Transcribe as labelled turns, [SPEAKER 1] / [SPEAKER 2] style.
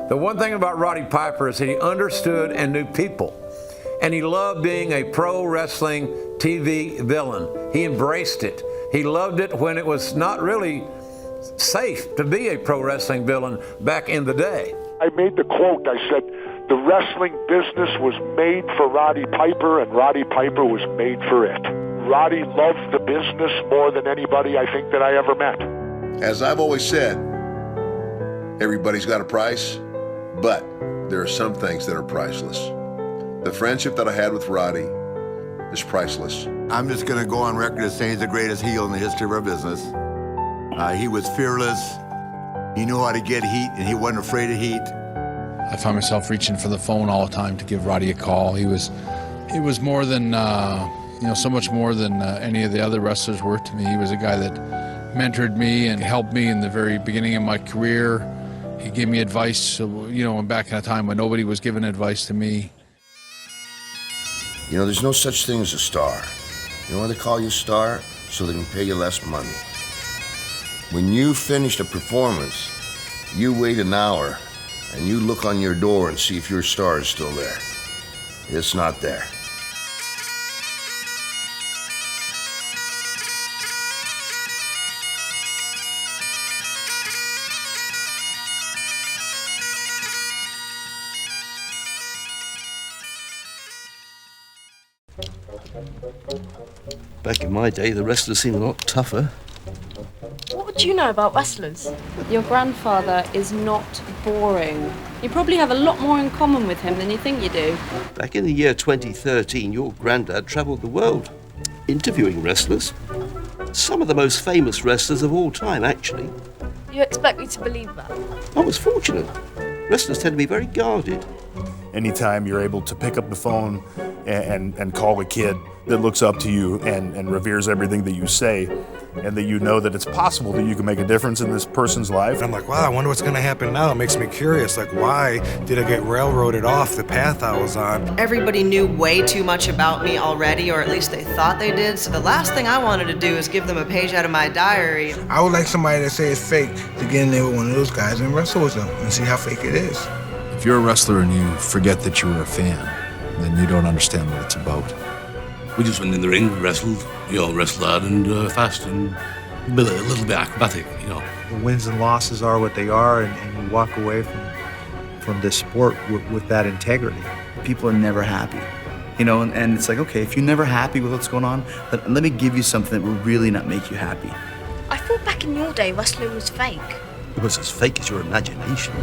[SPEAKER 1] The one thing about Roddy Piper is that he understood and knew people. And he loved being a pro wrestling TV villain. He embraced it. He loved it when it was not really safe to be a pro wrestling villain back in the day.
[SPEAKER 2] I made the quote, I said, the wrestling business was made for Roddy Piper and Roddy Piper was made for it. Roddy loved the business more than anybody I think that I ever met.
[SPEAKER 3] As I've always said, everybody's got a price, but there are some things that are priceless. The friendship that I had with Roddy is priceless.
[SPEAKER 4] I'm just going to go on record as saying he's the greatest heel in the history of our business. He was fearless. He knew how to get heat, and he wasn't afraid of heat.
[SPEAKER 5] I found myself reaching for the phone all the time to give Roddy a call. He was more than, so much more than any of the other wrestlers were to me. He was a guy that mentored me and helped me in the very beginning of my career. He gave me advice, back in a time when nobody was giving advice to me.
[SPEAKER 3] There's no such thing as a star. You know why they call you a star? So they can pay you less money. When you finish a performance, you wait an hour and you look on your door and see if your star is still there. It's not there.
[SPEAKER 6] Back in my day, the wrestlers seemed a lot tougher.
[SPEAKER 7] What do you know about wrestlers?
[SPEAKER 8] Your grandfather is not boring. You probably have a lot more in common with him than you think you do.
[SPEAKER 6] Back in the year 2013, your granddad travelled the world, interviewing wrestlers. Some of the most famous wrestlers of all time, actually.
[SPEAKER 7] You expect me to believe that?
[SPEAKER 6] I was fortunate. Wrestlers tend to be very guarded.
[SPEAKER 9] Anytime you're able to pick up the phone and call a kid that looks up to you and reveres everything that you say, and that you know that it's possible that you can make a difference in this person's life.
[SPEAKER 10] I'm like, wow, I wonder what's gonna happen now. It makes me curious, like, why did I get railroaded off the path I was on?
[SPEAKER 11] Everybody knew way too much about me already, or at least they thought they did, so the last thing I wanted to do is give them a page out of my diary.
[SPEAKER 12] I would like somebody to say it's fake to get in there with one of those guys and wrestle with them and see how fake it is.
[SPEAKER 5] If you're a wrestler and you forget that you were a fan, then you don't understand what it's about.
[SPEAKER 13] We just went in the ring, wrestled, wrestled hard and fast and a little bit acrobatic,
[SPEAKER 14] The wins and losses are what they are, and you walk away from this sport with that integrity.
[SPEAKER 15] People are never happy, and it's like, okay, if you're never happy with what's going on, let me give you something that will really not make you happy.
[SPEAKER 7] I thought back in your day wrestling was fake.
[SPEAKER 6] It was as fake as your imagination.